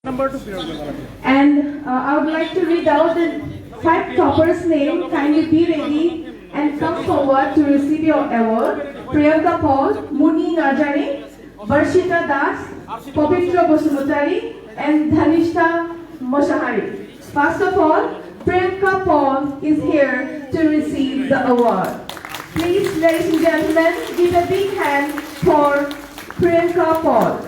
Number 2. And I would like to read out the 5 toppers' name. Kindly be ready and come forward to receive your award. Priyanka Paul, Muni Narjani, Varshita Das, Pavitra Bosumutari, and Dhanishta Moshahari. First of all, Priyanka Paul is here to receive the award. Please, ladies and gentlemen, give a big hand for Priyanka Paul.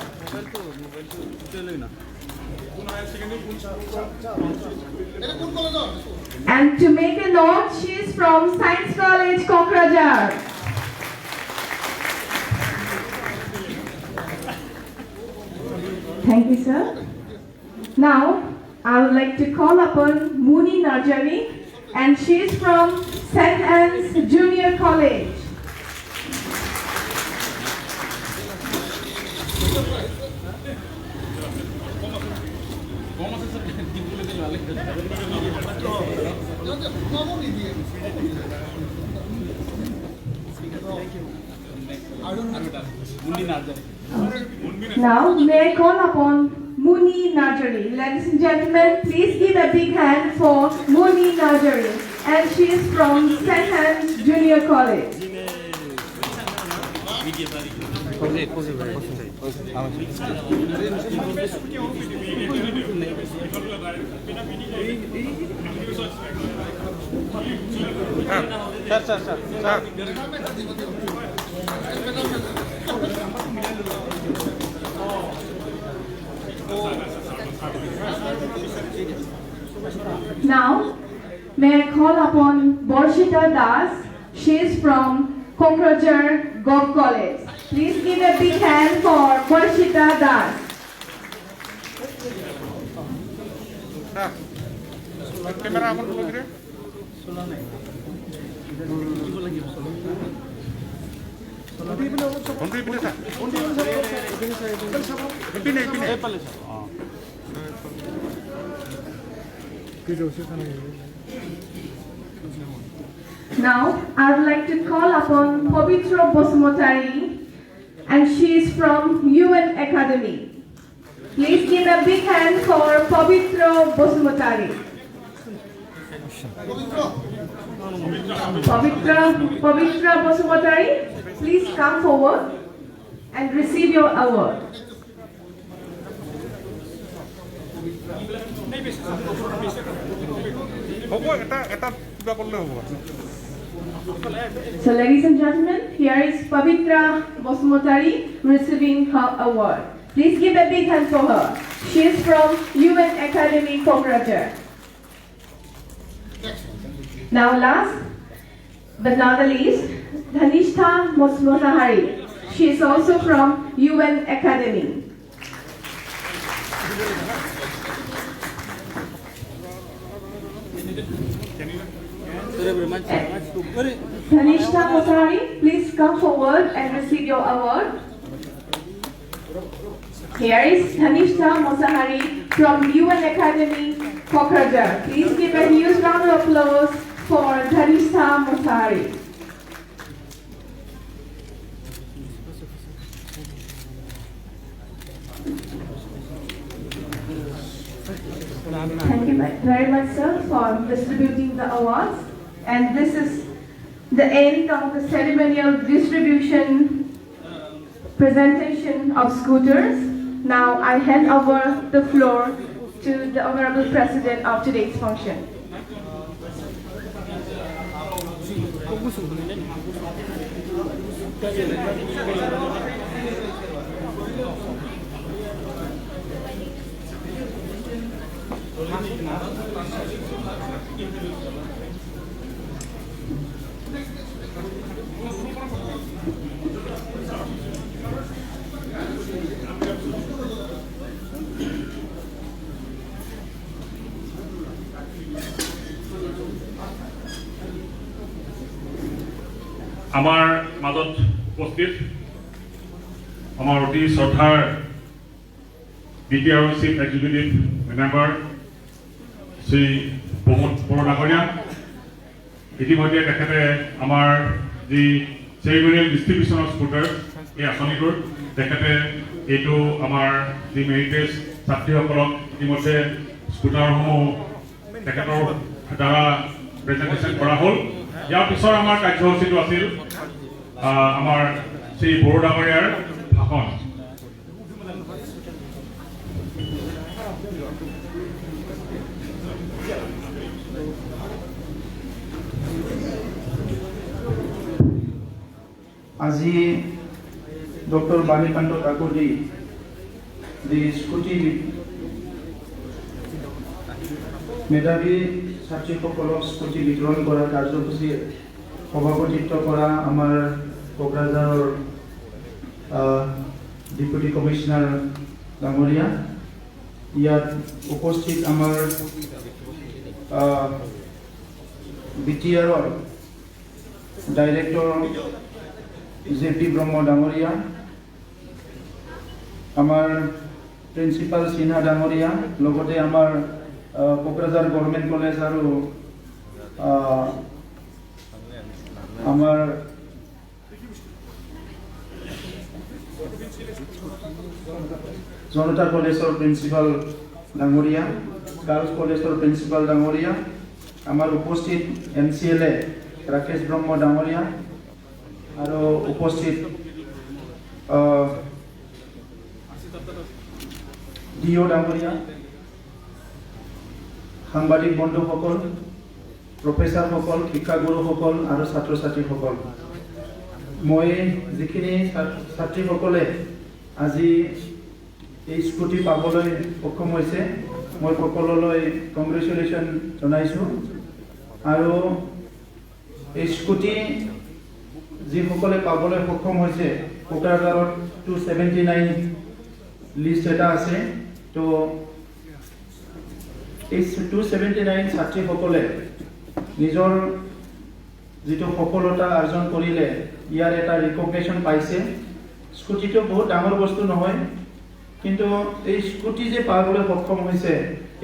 And to make a note, she is from Science College, Kokrajhar. Thank you, sir. Now, I would like to call upon Muni Narjani, and she is from St. Anne's Junior College. Now, may I call upon Muni Narjari. Ladies and gentlemen, please give a big hand for Muni Narjari. And she is from St. Anne's Junior College. Now, may I call upon Varshita Das. She is from Kokrajhar Gov College. Please give a big hand for Varshita Das. Now, I would like to call upon Pavitra Bosumutari, and she is from UN Academy. Please give a big hand for Pavitra Bosumutari. Pavitra Bosumutari, please come forward and receive your award. So, ladies and gentlemen, here is Pavitra Bosumutari receiving her award. Please give a big hand for her. She is from UN Academy, Kokrajhar. Now, last but not the least, Dhanishta Moshahari. She is also from UN Academy. Dhanishta Moshahari, please come forward and receive your award. Here is Dhanishta Moshahari from UN Academy, Kokrajhar. Please give a huge round of applause for Dhanishta Moshahari. Thank you very much, sir, for distributing the awards. And this is the end of the ceremonial distribution presentation of scooters. Now I hand over the floor to the Honorable President of today's function. আমাৰ মাজত উপস্থিত আমাৰ অতি শ্ৰদ্ধাৰ দ্বিতীয় chief executive member Shri Pramod Bordangoriya, ইতিমধ্যে তেখেতে আমাৰ যি চেৰিমনিয়েল ডিষ্ট্ৰিবিউশ্যন অফ স্কুটাৰ এই আঁচনিটোৰ তেখেতে এইটো আমাৰ যি মেৰিটেজ ছাত্ৰীসকলক ইতিমধ্যে স্কুটাৰসমূহ তেখেতৰ দ্বাৰা প্ৰেজেণ্টেশ্যন কৰা হ'ল। ইয়াৰ পিছৰ আমাৰ কাৰ্যসূচীটো আছিল আমাৰ শ্ৰী বড়ো ডাঙৰীয়াৰ ভাষণ। আজি ডক্টৰ বাণীকান্ত কাকতি যি স্কুটি মেধাৱী ছাত্ৰীসকলক স্কুটি বিতৰণ কৰা কাৰ্যসূচী সভাপতিত্ব কৰা আমাৰ কোকৰাঝাৰৰ ডেপুটি কমিশনাৰ ডাঙৰীয়া, ইয়াত উপস্থিত আমাৰ BTRৰ ডাইৰেক্টৰ JP ব্ৰহ্ম ডাঙৰীয়া, আমাৰ প্ৰিন্সিপাল সিনহা ডাঙৰীয়া, লগতে আমাৰ কোকৰাঝাৰ গভৰ্ণমেণ্ট কলেজ আৰু আমাৰ জনতা কলেজৰ প্ৰিন্সিপাল ডাঙৰীয়া, গাৰ্লছ কলেজৰ প্ৰিন্সিপাল ডাঙৰীয়া, আমাৰ উপস্থিত MCLA ৰাকেশ ব্ৰহ্ম ডাঙৰীয়া আৰু উপস্থিত DO ডাঙৰীয়া, সাংবাদিক বন্ধুসকল, প্ৰফেচাৰসকল, শিক্ষাগুৰুসকল আৰু ছাত্ৰ ছাত্ৰীসকল, মই যিখিনি ছাত্ৰীসকলে আজি এই স্কুটি পাবলৈ সক্ষম হৈছে মই সকলোলৈ কংগ্ৰেচুলেশ্যন জনাইছোঁ। আৰু এই স্কুটি যিসকলে পাবলৈ সক্ষম হৈছে কোকৰাঝাৰত 279 লিষ্ট এটা আছে। তো এই 279 ছাত্ৰীসকলে নিজৰ যিটো সফলতা অৰ্জন কৰিলে ইয়াৰ এটা ৰিকগনিশ্যন পাইছে। স্কুটিটো বহুত ডাঙৰ বস্তু নহয়, কিন্তু এই স্কুটি যে পাবলৈ সক্ষম হৈছে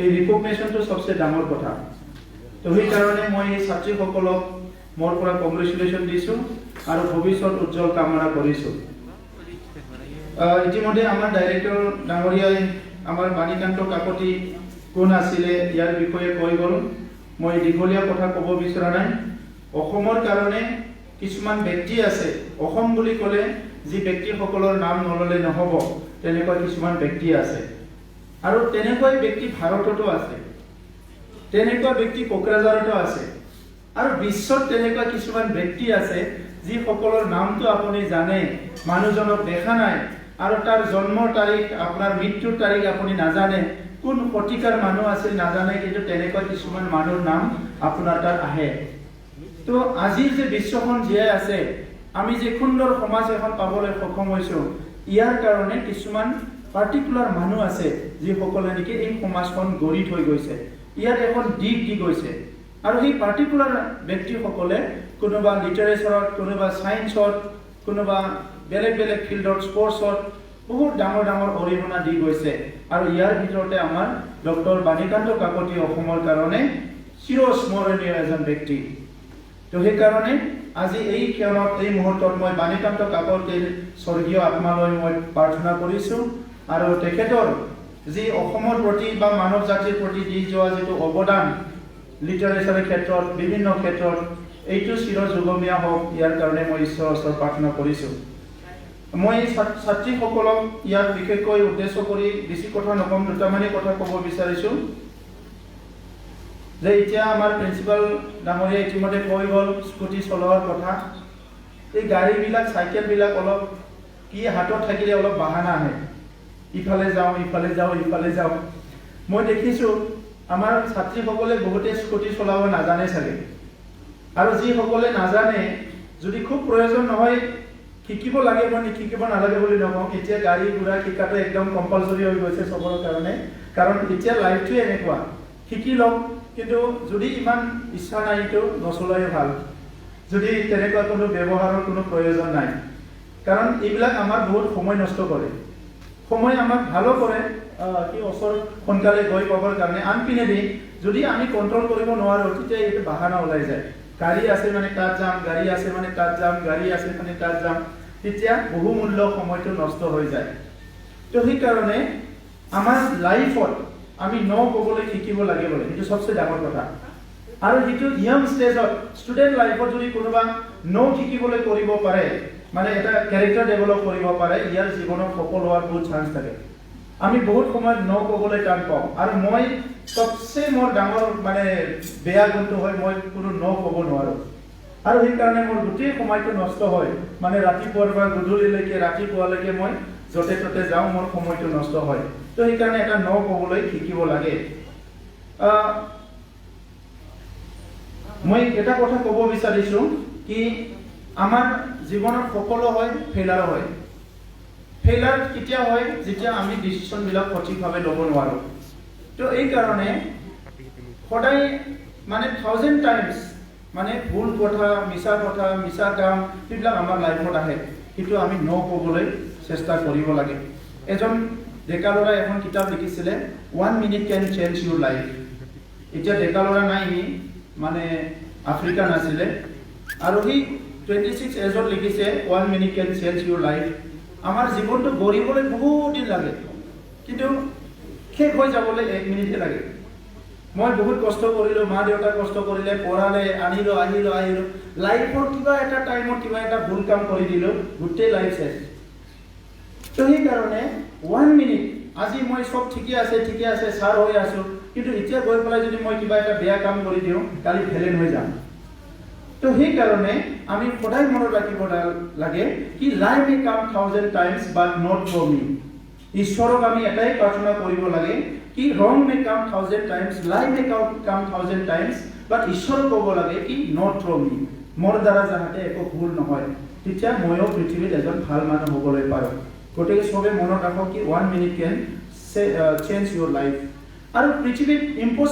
এই ৰিকগনিশ্যনটো সবচে ডাঙৰ কথা। তো সেইকাৰণে মই এই ছাত্ৰীসকলক মোৰ পৰা কংগ্ৰেচুলেশ্যন দিছোঁ আৰু ভৱিষ্যত উজ্জ্বল কামনা কৰিছোঁ। ইতিমধ্যে আমাৰ ডাইৰেক্টৰ ডাঙৰীয়াই আমাৰ বাণীকান্ত কাকতি কোন আছিলে ইয়াৰ বিষয়ে কৈ গ'ল। মই দীঘলীয়া কথা ক'ব বিচৰা নাই। অসমৰ কাৰণে কিছুমান ব্যক্তি আছে, অসম বুলি ক'লে যি ব্যক্তিসকলৰ নাম নল'লে নহ'ব তেনেকুৱা কিছুমান ব্যক্তি আছে, আৰু তেনেকুৱা ব্যক্তি ভাৰততো আছে, তেনেকুৱা ব্যক্তি কোকৰাঝাৰতো আছে, আৰু বিশ্বত তেনেকুৱা কিছুমান ব্যক্তি আছে যিসকলৰ নামটো আপুনি জানে, মানুহজনক দেখা নাই আৰু তাৰ জন্মৰ তাৰিখ আপোনাৰ মৃত্যুৰ তাৰিখ আপুনি নাজানে, কোন শতিকাৰ মানুহ আছিল নাজানে, কিন্তু তেনেকুৱা কিছুমান মানুহৰ নাম আপোনাৰ তাত আহে। তো আজি যে বিশ্বখন জীয়াই আছে, আমি যে সুন্দৰ সমাজ এখন পাবলৈ সক্ষম হৈছোঁ, ইয়াৰ কাৰণে কিছুমান পাৰ্টিকুলাৰ মানুহ আছে যিসকলে নেকি এই সমাজখন গঢ়ি থৈ গৈছে, ইয়াত এখন দিশ দি গৈছে। আৰু সেই পাৰ্টিকুলাৰ ব্যক্তিসকলে কোনোবা লিটাৰেচাৰত, কোনোবা ছায়েন্সত, কোনোবা বেলেগ বেলেগ ফিল্ডত, স্পৰ্টছত বহুত ডাঙৰ ডাঙৰ অৰিহণা দি গৈছে। আৰু ইয়াৰ ভিতৰতে আমাৰ ডক্টৰ বাণীকান্ত কাকতি অসমৰ কাৰণে চিৰস্মৰণীয় এজন ব্যক্তি। তো সেইকাৰণে আজি এই ক্ষণত এই মুহূৰ্তত মই বাণীকান্ত কাকতিৰ স্বৰ্গীয় আত্মালৈ মই প্ৰাৰ্থনা কৰিছোঁ, আৰু তেখেতৰ যি অসমৰ প্ৰতি বা মানৱ জাতিৰ প্ৰতি দি যোৱা যিটো অৱদান লিটাৰেচাৰৰ ক্ষেত্ৰত, বিভিন্ন ক্ষেত্ৰত, এইটো চিৰ যুগমীয়া হওক, ইয়াৰ কাৰণে মই ঈশ্বৰৰ ওচৰত প্ৰাৰ্থনা কৰিছোঁ। মই ছাত্ৰীসকলক ইয়াত বিশেষকৈ উদ্দেশ্য কৰি বেছি কথা নকম, দুটামানেই কথা ক'ব বিচাৰিছোঁ। যে এতিয়া আমাৰ প্ৰিন্সিপাল ডাঙৰীয়া ইতিমধ্যে কৈ গ'ল স্কুটি চলোৱাৰ কথা। এই গাড়ীবিলাক, চাইকেলবিলাক অলপ কি হাতত থাকিলে অলপ বাহানা আহে, ইফালে যাওঁ ইফালে যাওঁ ইফালে যাওঁ। মই দেখিছোঁ আমাৰ ছাত্ৰীসকলে বহুতে স্কুটি চলাব নাজানে চাগে, আৰু যিসকলে নাজানে যদি খুব প্ৰয়োজন নহয় শিকিব লাগে, মই শিকিব নালাগে বুলি নকওঁ। এতিয়া গাড়ী ঘোঁৰা শিকাটো একদম কম্পালচৰি হৈ গৈছে চবৰ কাৰণে, কাৰণ এতিয়া লাইফটোৱে এনেকুৱা, শিকি লওক, কিন্তু যদি ইমান ইচ্ছা নাই তো নচলাই ভাল, যদি তেনেকুৱা কোনো ব্যৱহাৰৰ কোনো প্ৰয়োজন নাই। কাৰণ এইবিলাক আমাৰ বহুত সময় নষ্ট কৰে, সময় আমাক ভালো কৰে কি ওচৰত সোনকালে গৈ পাবৰ কাৰণে। আনপিনেদি যদি আমি কণ্ট্ৰল কৰিব নোৱাৰোঁ তেতিয়া এইটো বাহানা ওলাই যায়, গাড়ী আছে মানে তাত যাম, গাড়ী আছে মানে তাত যাম, গাড়ী আছে মানে তাত যাম, তেতিয়া বহুমূল্য সময়টো নষ্ট হৈ যায়। তো সেইকাৰণে আমাৰ লাইফত আমি ন ক'বলৈ শিকিব লাগে বলে এইটো সবচেয়ে ডাঙৰ কথা আৰু যিটো ইয়ং ষ্টেজত ষ্টুডেণ্ট লাইফত যদি কোনোবা ন শিকিবলৈ কৰিব পাৰে মানে এটা ক্যাৰেক্টাৰ ডেভেলপ কৰিব পাৰে ইয়াৰ জীৱনত সফল হোৱাৰ বহুত চান্স থাকে আমি বহুত সময়ত ন ক'বলৈ টান পাওঁ আৰু মই সবচেয়ে মোৰ ডাঙৰ মানে বেয়া গুণটো হয় মই কোনো ন ক'ব নোৱাৰো আৰু সেই কাৰণে মোৰ গোটেই সময়টো নষ্ট হয় মানে ৰাতিপুৱাৰ পৰা গধূলিলৈকে ৰাতিপুৱালৈকে মই য'তে ত'তে যাওঁ মোৰ সময়টো নষ্ট হয় তো সেই কাৰণে এটা ন ক'বলৈ শিকিব লাগে মই এটা কথা ক'ব বিচাৰিছো কি আমাৰ জীৱনত সফল হয় ফেইলাৰ হয় ফেইলাৰ কেতিয়া হয় যেতিয়া আমি ডিসিশন বিলাক সঠিকভাৱে ল'ব নোৱাৰো তো এই কাৰণে সদায় মানে 1000 টাইমছ মানে ভুল কথা মিছা কাম এইবিলাক আমাৰ লাইফত আহে কিন্তু আমি ন ক'বলৈ চেষ্টা কৰিব লাগে এজন ডেকা ল'ৰা এখন কিতাপ লিখিছিলে 1 minute can change Euro life এতিয়া ডেকা ল'ৰা নাই মানে আফ্ৰিকান আছিলে আৰু সি 26 এজত লিখিছে 1 minute can change Euro life আমাৰ জীৱনটো গঢ়িবলৈ বহুত দিন লাগে কিন্তু শেষ হৈ যাবলৈ 1 মিনিটে লাগে মই বহুত কষ্ট কৰিলো মা দেউতা কষ্ট কৰিলে পঢ়ালে আনিলো লাইফৰ কিবা এটা টাইমত কিবা এটা ভুল কাম কৰি দিলো গোটেই লাইফ শেষ তো সেই কাৰণে 1 মিনিট আজি মই সব ঠিকে আছে সাৰ হৈ আছো কিন্তু এতিয়া গৈ পেলাই যদি মই কিবা এটা বেয়া কাম কৰি দিও কালি ফেলেন হৈ যাম তো সেই কাৰণে আমি সদায় মনত ৰাখিব লাগে কি লাইফ মে কাম 1000 টাইমছ বাট নট ফৰ মি ঈশ্বৰক আমি এটাই প্ৰাৰ্থনা কৰিব লাগে কি ৰং মে কাম 1000 টাইমছ লাইফ মে কাম 1000 টাইমছ বাট ঈশ্বৰক ক'ব লাগে কি নট ফৰ মি মোৰ দ্বাৰা যাতে একো ভুল নহয় তেতিয়া ময়ো পৃথিৱীত এজন ভাল মানুহ হ'বলৈ পাৰো গতিকে সবে মনত ৰাখক কি 1 minute can change Euro life আৰু পৃথিৱীত